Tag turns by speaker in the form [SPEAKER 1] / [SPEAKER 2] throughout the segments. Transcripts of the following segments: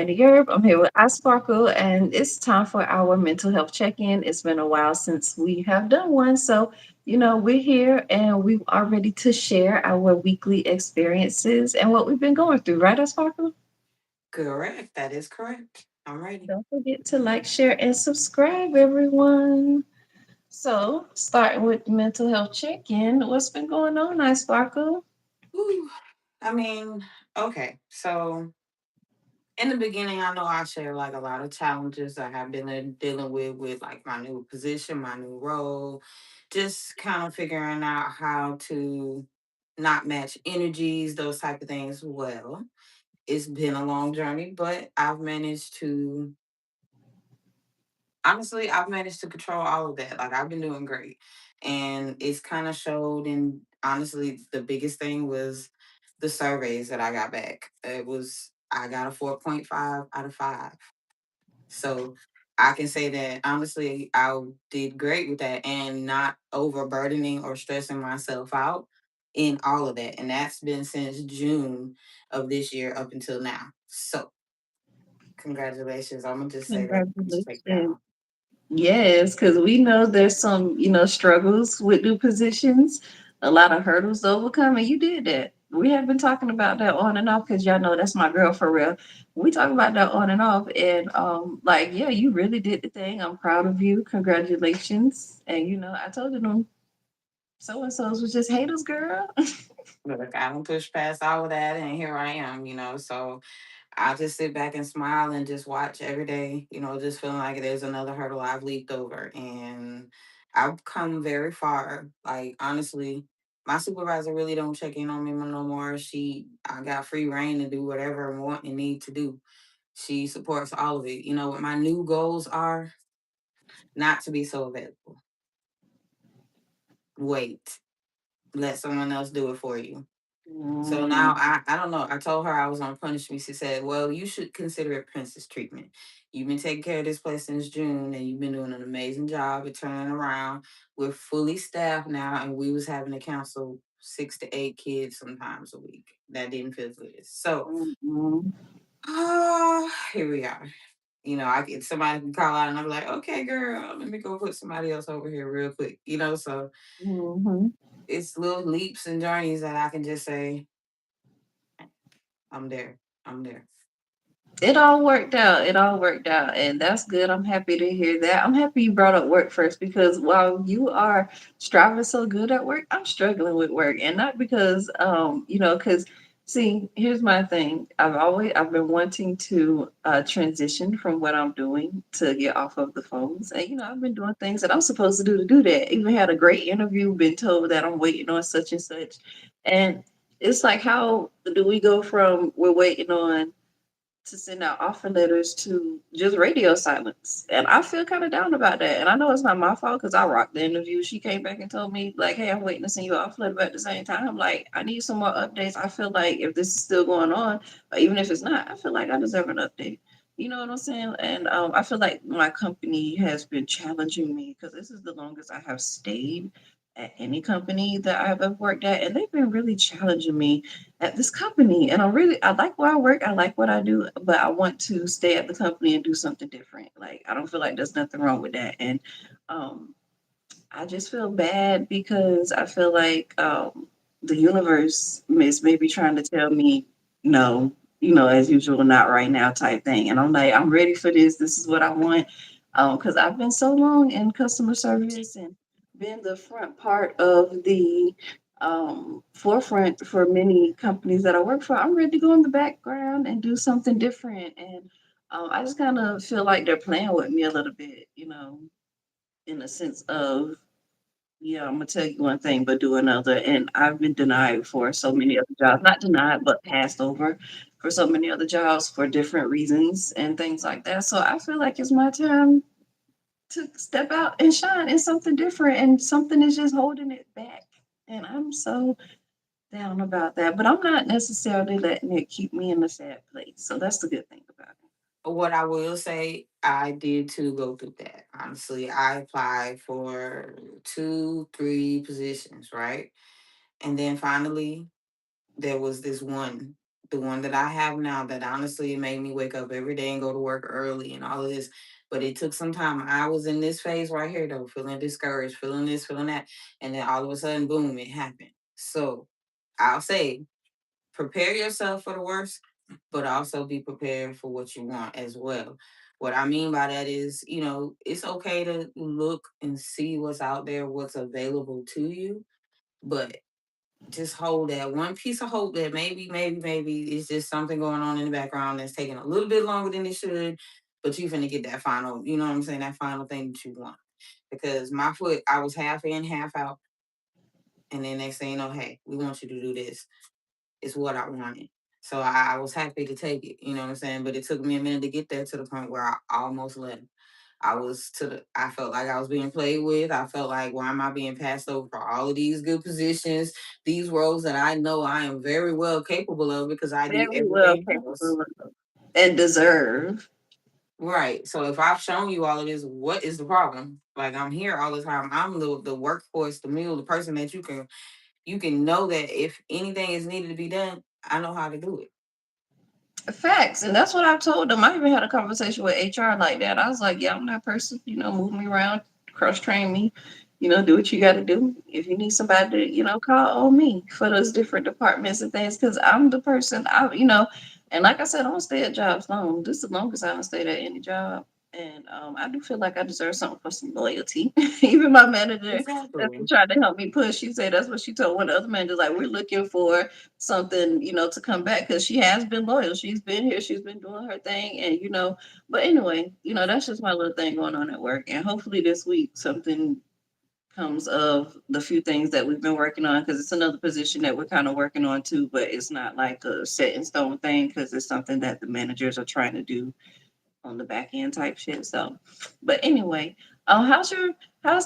[SPEAKER 1] Yerb. I'm here with iSparkle, and it's time for our mental health check-in. It's been a while since we have done one, so we're here and we are ready to share our weekly experiences and what we've been going through. Right, iSparkle?
[SPEAKER 2] Correct. That is correct. I'm ready.
[SPEAKER 1] Don't forget to like, share, and subscribe, everyone. So, starting with mental health check-in, what's been going on, iSparkle?
[SPEAKER 2] Whew. I mean, okay. So in the beginning, I know I share like a lot of challenges I have been dealing with like my new position, my new role, just kind of figuring out how to not match energies, those type of things. Well, it's been a long journey, but I've managed to control all of that. Like I've been doing great. And it's kind of showed and honestly the biggest thing was the surveys that I got back. I got a 4.5 out of 5. So I can say that honestly I did great with that and not overburdening or stressing myself out in all of that. And that's been since June of this year up until now. So congratulations. I'm gonna just say that straight
[SPEAKER 1] Congratulations.
[SPEAKER 2] down.
[SPEAKER 1] Yes, because we know there's some, struggles with new positions, a lot of hurdles to overcome, and you did that. We have been talking about that on and off because y'all know that's my girl for real. We talk about that on and off, and like, yeah, you really did the thing. I'm proud of you. Congratulations. And I told you them so and so's was just haters, girl.
[SPEAKER 2] Look, I don't push past all of that, and here I am. So I just sit back and smile and just watch every day, just feeling like there's another hurdle I've leaped over. And I've come very far. Like, honestly, my supervisor really don't check in on me no more. I got free reign to do whatever I want and need to do. She supports all of it. You know what my new goals are? Not to be so available. Wait, let someone else do it for you. So
[SPEAKER 1] Mm,
[SPEAKER 2] now I don't know. I told her I was on punishment. She said, "Well, you should consider it princess treatment. You've been taking care of this place since June, and you've been doing an amazing job at turning around. We're fully staffed now, and we was having to counsel 6 to 8 kids sometimes a week. That didn't feel good. So,
[SPEAKER 1] mm, mm,
[SPEAKER 2] here we are. I get somebody can call out, and I'm like, okay, girl, let me go put somebody else over here real quick. So
[SPEAKER 1] mhm.
[SPEAKER 2] it's little leaps and journeys that I can just say, I'm there. I'm there.
[SPEAKER 1] It all worked out. It all worked out. And that's good. I'm happy to hear that. I'm happy you brought up work first because while you are striving so good at work, I'm struggling with work. And not because because see, here's my thing. I've been wanting to transition from what I'm doing to get off of the phones. And I've been doing things that I'm supposed to do that. Even had a great interview, been told that I'm waiting on such and such. And it's like how do we go from we're waiting on to send out offer letters to just radio silence. And I feel kind of down about that. And I know it's not my fault because I rocked the interview. She came back and told me, like, hey, I'm waiting to send you an offer letter. But at the same time, like, I need some more updates. I feel like if this is still going on, or even if it's not, I feel like I deserve an update. You know what I'm saying? And I feel like my company has been challenging me because this is the longest I have stayed at any company that I've ever worked at. And they've been really challenging me at this company. And I like where I work, I like what I do, but I want to stay at the company and do something different. Like I don't feel like there's nothing wrong with that. And um I just feel bad because I feel like the universe is maybe trying to tell me no, as usual, not right now type thing. And I'm like, I'm ready for this. This is what I want. Because I've been so long in customer service and been the front part of the forefront for many companies that I work for. I'm ready to go in the background and do something different. And I just kind of feel like they're playing with me a little bit, in a sense of yeah, I'm gonna tell you one thing, but do another. And I've been denied for so many other jobs, not denied, but passed over for so many other jobs for different reasons and things like that. So I feel like it's my time to step out and shine in something different, and something is just holding it back. And I'm so down about that, but I'm not necessarily letting it keep me in a sad place. So that's the good thing about it.
[SPEAKER 2] What I will say, I did too go through that. Honestly, I applied for 2, 3 positions, right? And then finally, there was this one. the one that I have now, that honestly made me wake up every day and go to work early and all of this. But it took some time. I was in this phase right here though, feeling discouraged, feeling this, feeling that. And then all of a sudden, boom, it happened. So I'll say, prepare yourself for the worst, but also be prepared for what you want as well. What I mean by that is, it's okay to look and see what's out there, what's available to you, but just hold that one piece of hope that maybe it's just something going on in the background that's taking a little bit longer than it should, but you finna get that final, you know what I'm saying, that final thing that you want. Because my foot, I was half in, half out, and then next thing you know, hey, we want you to do this. It's what I wanted. So I was happy to take it, you know what I'm saying? But it took me a minute to get there, to the point where I almost left. I felt like I was being played with. I felt like, why am I being passed over for all of these good positions, these roles that I know I am very well capable of because I do
[SPEAKER 1] Very well
[SPEAKER 2] everything else.
[SPEAKER 1] capable of and deserve.
[SPEAKER 2] Right. So if I've shown you all of this, what is the problem? Like, I'm here all the time. I'm the workforce, the mule, the person that you can know that if anything is needed to be done, I know how to do it.
[SPEAKER 1] Facts, and that's what I've told them. I even had a conversation with HR like that. I was like, "Yeah, I'm that person. Move me around, cross train me. Do what you got to do. If you need somebody to, call on me for those different departments and things, because I'm the person. And like I said, I don't stay at jobs long. This is the longest I don't stayed at any job, and I do feel like I deserve something for some loyalty. Even my manager that's been
[SPEAKER 2] Exactly.
[SPEAKER 1] trying to help me push, she said that's what she told one of the other managers. Like, we're looking for something, to come back because she has been loyal. She's been here, she's been doing her thing, and but anyway, that's just my little thing going on at work. And hopefully this week something comes of the few things that we've been working on, because it's another position that we're kind of working on too, but it's not like a set in stone thing because it's something that the managers are trying to do on the back end type shit. So, but anyway, how's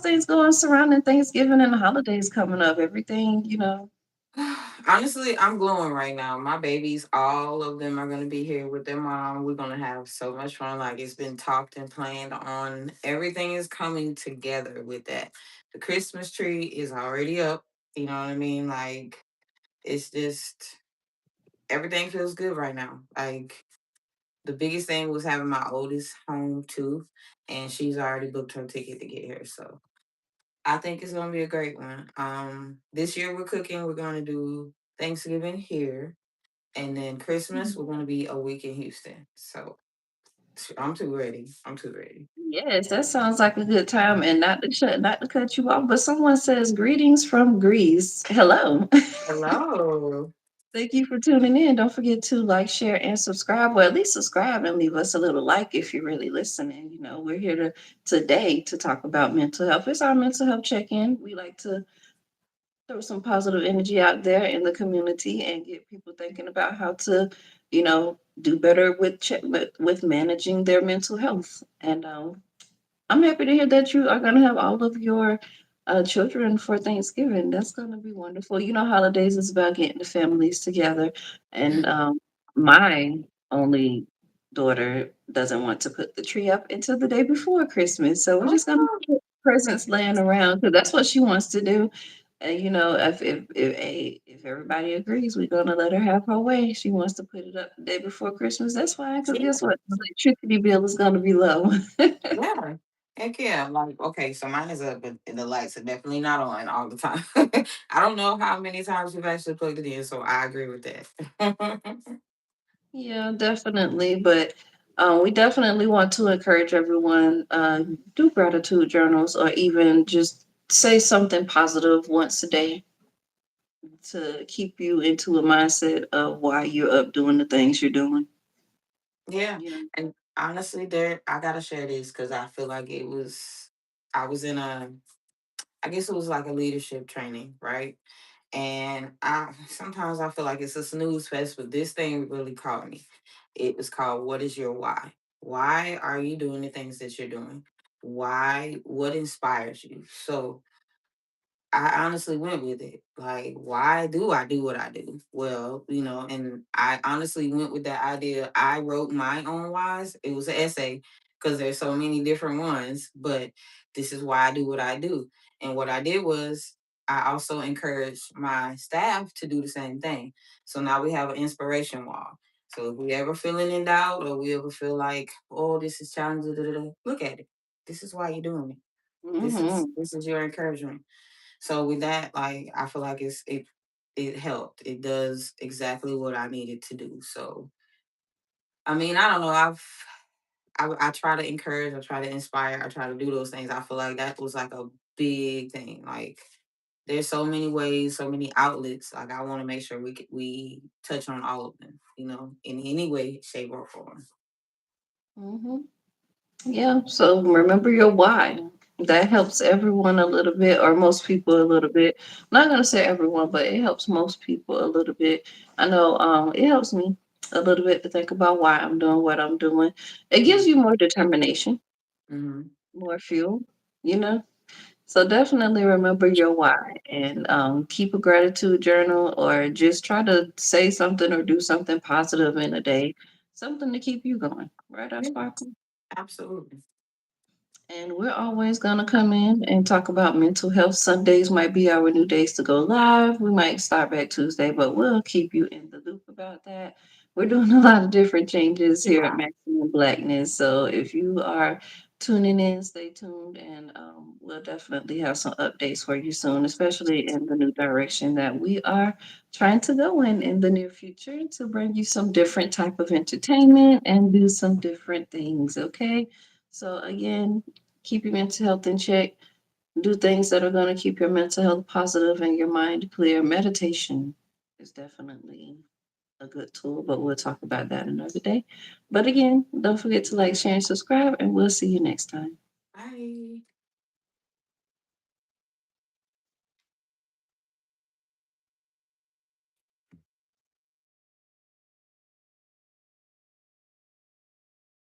[SPEAKER 1] things going surrounding Thanksgiving and the holidays coming up? Everything,
[SPEAKER 2] Honestly, I'm glowing right now. My babies, all of them are going to be here with their mom. We're going to have so much fun. Like, it's been talked and planned on. Everything is coming together with that. The Christmas tree is already up. You know what I mean? Like, it's just, everything feels good right now. Like, the biggest thing was having my oldest home too. And she's already booked her ticket to get here. So I think it's gonna be a great one. This year we're cooking. We're gonna do Thanksgiving here, and then Christmas we're gonna be a week in Houston. So I'm too ready. I'm too ready.
[SPEAKER 1] Yes, that sounds like a good time. And not to cut you off, but someone says greetings from Greece. Hello.
[SPEAKER 2] Hello.
[SPEAKER 1] Thank you for tuning in. Don't forget to like, share, and subscribe. Well, at least subscribe and leave us a little like if you're really listening. We're here today to talk about mental health. It's our mental health check-in. We like to throw some positive energy out there in the community and get people thinking about how to, do better with managing their mental health. And I'm happy to hear that you are going to have all of your children for Thanksgiving. That's going to be wonderful. Holidays is about getting the families together. And my only daughter doesn't want to put the tree up until the day before Christmas. So we're just going to
[SPEAKER 2] Oh,
[SPEAKER 1] put presents laying around because that's what she wants to do. And if everybody agrees, we're gonna let her have her way. She wants to put it up the day before Christmas. That's fine, because guess
[SPEAKER 2] yeah.
[SPEAKER 1] what? The electricity bill is gonna be low.
[SPEAKER 2] Yeah. Heck yeah. Like, okay, so mine is up, but the lights are definitely not on all the time. I don't know how many times we've actually plugged it in, so I agree with that.
[SPEAKER 1] Yeah, definitely. But we definitely want to encourage everyone do gratitude journals or even just say something positive once a day to keep you into a mindset of why you're up doing the things you're doing.
[SPEAKER 2] Yeah.
[SPEAKER 1] You know.
[SPEAKER 2] And honestly, there I gotta share this because I feel like I was in I guess it was like a leadership training, right? And I sometimes I feel like it's a snooze fest, but this thing really caught me. It was called What is Your Why? Why are you doing the things that you're doing? Why, what inspires you? So I honestly went with it. Like, why do I do what I do? Well, and I honestly went with that idea. I wrote my own whys. It was an essay because there's so many different ones, but this is why I do what I do. And what I did was I also encourage my staff to do the same thing. So now we have an inspiration wall. So if we ever feeling in doubt or we ever feel like, oh, this is challenging, da, da, da, look at it. This is why you're doing it. This is
[SPEAKER 1] Hmm.
[SPEAKER 2] this is your encouragement. So with that, like I feel like it helped. It does exactly what I needed to do. So I mean, I don't know. I try to encourage, I try to inspire, I try to do those things. I feel like that was like a big thing. Like there's so many ways, so many outlets. Like I want to make sure we touch on all of them, in any way, shape, or form.
[SPEAKER 1] Hmm. Yeah, so remember your why. That helps everyone a little bit, or most people a little bit. I'm not gonna say everyone, but it helps most people a little bit. I know it helps me a little bit to think about why I'm doing what I'm doing. It gives you more determination,
[SPEAKER 2] Mm-hmm.
[SPEAKER 1] more fuel, you know? So definitely remember your why and keep a gratitude journal or just try to say something or do something positive in a day. Something to keep you going. Right, I
[SPEAKER 2] Yeah,
[SPEAKER 1] sparkle.
[SPEAKER 2] absolutely.
[SPEAKER 1] And we're always going to come in and talk about mental health. Sundays might be our new days to go live. We might start back Tuesday, but we'll keep you in the loop about that. We're doing a lot of different changes here at
[SPEAKER 2] Yeah.
[SPEAKER 1] Maximum Blackness. So if you are tuning in, stay tuned, and we'll definitely have some updates for you soon, especially in the new direction that we are trying to go in the near future to bring you some different type of entertainment and do some different things. Okay. So again, keep your mental health in check. Do things that are going to keep your mental health positive and your mind clear. Meditation is definitely a good tool, but we'll talk about that another day. But again, don't forget to like, share, and subscribe, and we'll see you next time.